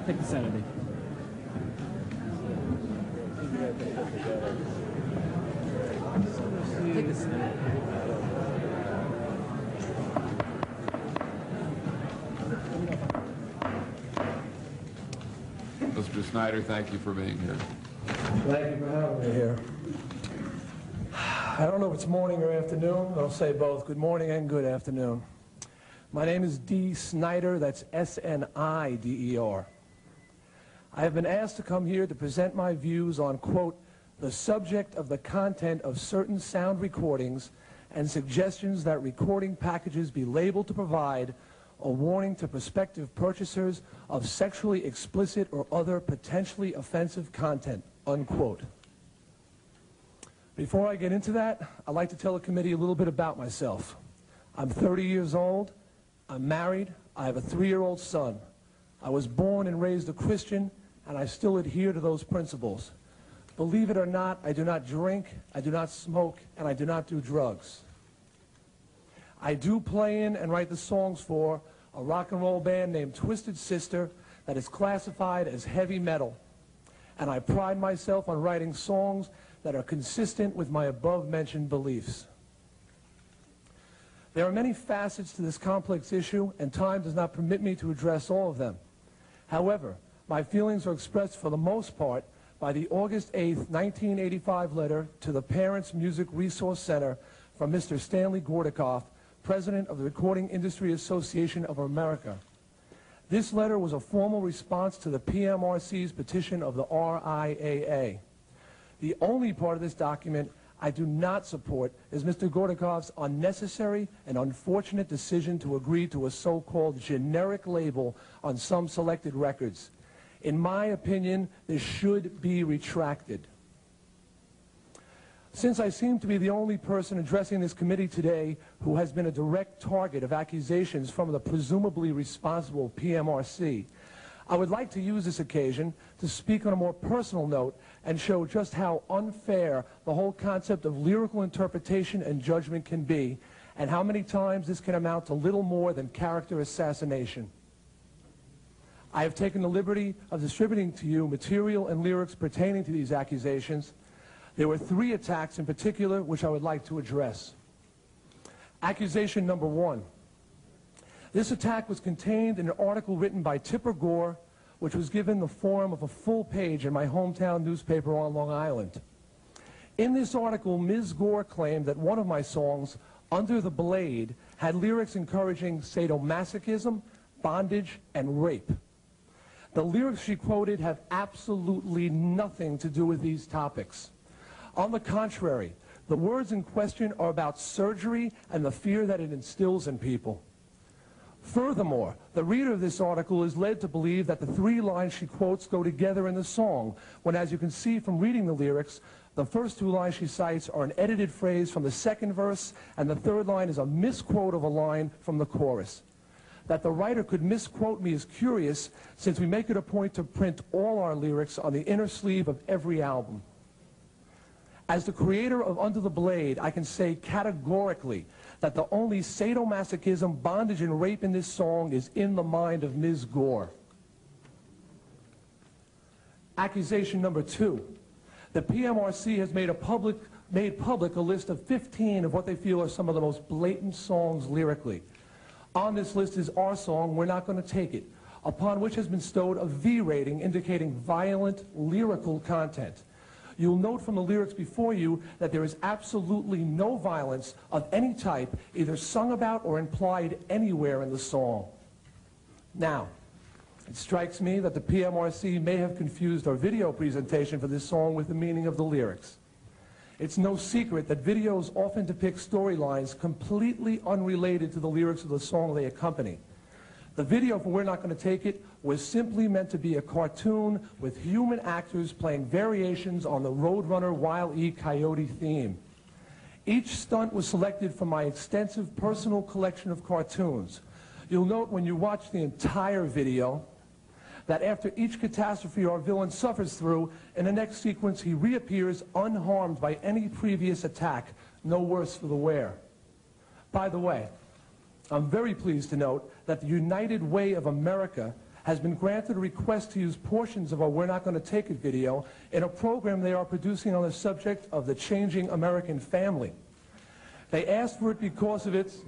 Take the Saturday. Take the Saturday. Mr. Snyder, thank you for being here. Thank you for having me here. I don't know if it's morning or afternoon. I'll say both. Good morning and good afternoon. My name is D. Snyder. That's S-N-I-D-E-R. I have been asked to come here to present my views on, quote, the subject of the content of certain sound recordings and suggestions that recording packages be labeled to provide a warning to prospective purchasers of sexually explicit or other potentially offensive content, unquote. Before I get into that, I'd like to tell the committee a little bit about myself. I'm 30 years old, I'm married, I have a 3-year-old son. I was born and raised a Christian, and I still adhere to those principles. Believe it or not, I do not drink, I do not smoke, and I do not do drugs. I do play in and write the songs for a rock and roll band named Twisted Sister that is classified as heavy metal. And I pride myself on writing songs that are consistent with my above-mentioned beliefs. There are many facets to this complex issue, and time does not permit me to address all of them. However, my feelings are expressed for the most part by the August 8th, 1985 letter to the Parents Music Resource Center from Mr. Stanley Gordikoff, President of the Recording Industry Association of America. This letter was a formal response to the PMRC's petition of the RIAA. The only part of this document I do not support is Mr. Gordikoff's unnecessary and unfortunate decision to agree to a so-called generic label on some selected records. In my opinion, this should be retracted. Since I seem to be the only person addressing this committee today who has been a direct target of accusations from the presumably responsible PMRC, I would like to use this occasion to speak on a more personal note and show just how unfair the whole concept of lyrical interpretation and judgment can be, and how many times this can amount to little more than character assassination. I have taken the liberty of distributing to you material and lyrics pertaining to these accusations. There were 3 attacks in particular which I would like to address. Accusation number 1. This attack was contained in an article written by Tipper Gore, which was given the form of a full page in my hometown newspaper on Long Island. In this article, Ms. Gore claimed that one of my songs, Under the Blade, had lyrics encouraging sadomasochism, bondage, and rape. The lyrics she quoted have absolutely nothing to do with these topics. On the contrary, the words in question are about surgery and the fear that it instills in people. Furthermore, the reader of this article is led to believe that the 3 lines she quotes go together in the song, when, as you can see from reading the lyrics, the first 2 lines she cites are an edited phrase from the 2nd verse, and the 3rd line is a misquote of a line from the chorus. That the writer could misquote me is curious, since we make it a point to print all our lyrics on the inner sleeve of every album. As the creator of Under the Blade, I can say categorically that the only sadomasochism, bondage, and rape in this song is in the mind of Ms. Gore. Accusation number 2. The PMRC has made public a list of 15 of what they feel are some of the most blatant songs lyrically. On this list is our song, We're Not Gonna Take It, upon which has been bestowed a V rating indicating violent lyrical content. You'll note from the lyrics before you that there is absolutely no violence of any type either sung about or implied anywhere in the song. Now, it strikes me that the PMRC may have confused our video presentation for this song with the meaning of the lyrics. It's no secret that videos often depict storylines completely unrelated to the lyrics of the song they accompany. The video for We're Not Gonna Take It was simply meant to be a cartoon with human actors playing variations on the Roadrunner Wile E. Coyote theme. Each stunt was selected from my extensive personal collection of cartoons. You'll note when you watch the entire video that after each catastrophe our villain suffers through, in the next sequence he reappears unharmed by any previous attack, no worse for the wear. By the way, I'm very pleased to note that the United Way of America has been granted a request to use portions of our We're Not Going to Take It video in a program they are producing on the subject of the changing American family. They asked for it because of its,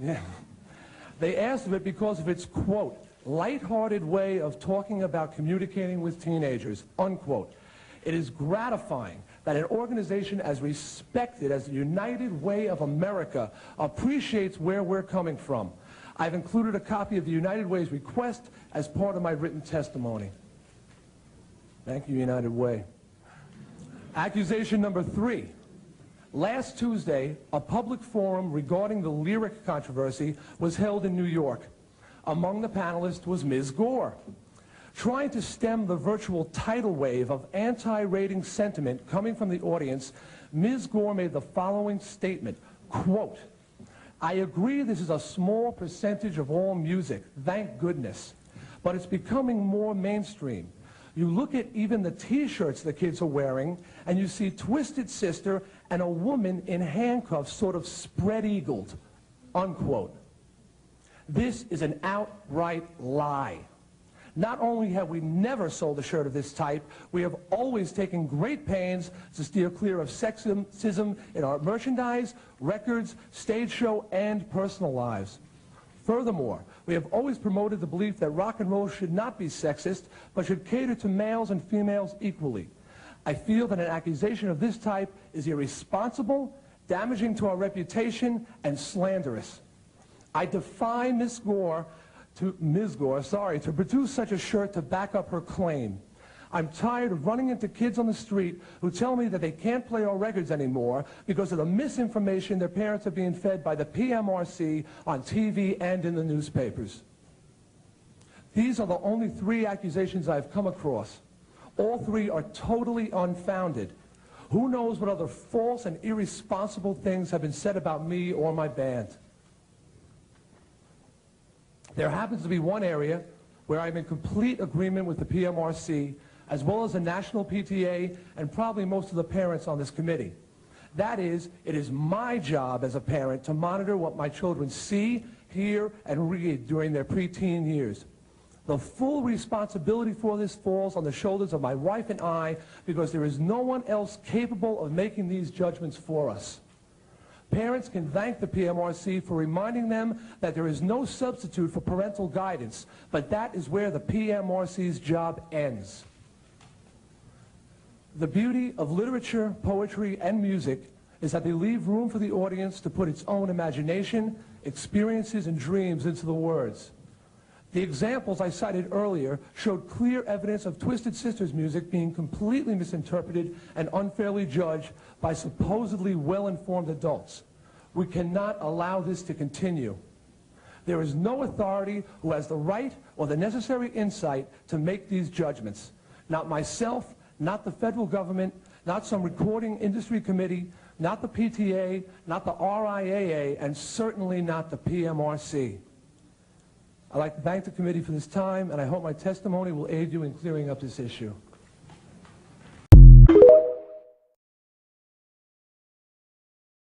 quote, lighthearted way of talking about communicating with teenagers, unquote. It is gratifying that an organization as respected as the United Way of America appreciates where we're coming from. I've included a copy of the United Way's request as part of my written testimony. Thank you, United Way. Accusation number 3. Last Tuesday, a public forum regarding the lyric controversy was held in New York. Among the panelists was Ms. Gore. Trying to stem the virtual tidal wave of anti-rating sentiment coming from the audience, Ms. Gore made the following statement, quote, I agree this is a small percentage of all music, thank goodness, but it's becoming more mainstream. You look at even the T-shirts the kids are wearing, and you see Twisted Sister and a woman in handcuffs sort of spread-eagled, unquote. This is an outright lie. Not only have we never sold a shirt of this type, we have always taken great pains to steer clear of sexism in our merchandise, records, stage show, and personal lives. Furthermore, we have always promoted the belief that rock and roll should not be sexist, but should cater to males and females equally. I feel that an accusation of this type is irresponsible, damaging to our reputation, and slanderous. I defy Ms. Gore to produce such a shirt to back up her claim. I'm tired of running into kids on the street who tell me that they can't play our records anymore because of the misinformation their parents are being fed by the PMRC on TV and in the newspapers. These are the only 3 accusations I've come across. All 3 are totally unfounded. Who knows what other false and irresponsible things have been said about me or my band. There happens to be one area where I'm in complete agreement with the PMRC, as well as the National PTA and probably most of the parents on this committee. That is, it is my job as a parent to monitor what my children see, hear, and read during their preteen years. The full responsibility for this falls on the shoulders of my wife and I because there is no one else capable of making these judgments for us. Parents can thank the PMRC for reminding them that there is no substitute for parental guidance, but that is where the PMRC's job ends. The beauty of literature, poetry, and music is that they leave room for the audience to put its own imagination, experiences, and dreams into the words. The examples I cited earlier showed clear evidence of Twisted Sister's music being completely misinterpreted and unfairly judged by supposedly well-informed adults. We cannot allow this to continue. There is no authority who has the right or the necessary insight to make these judgments. Not myself, not the federal government, not some recording industry committee, not the PTA, not the RIAA, and certainly not the PMRC. I'd like to thank the committee for this time, and I hope my testimony will aid you in clearing up this issue.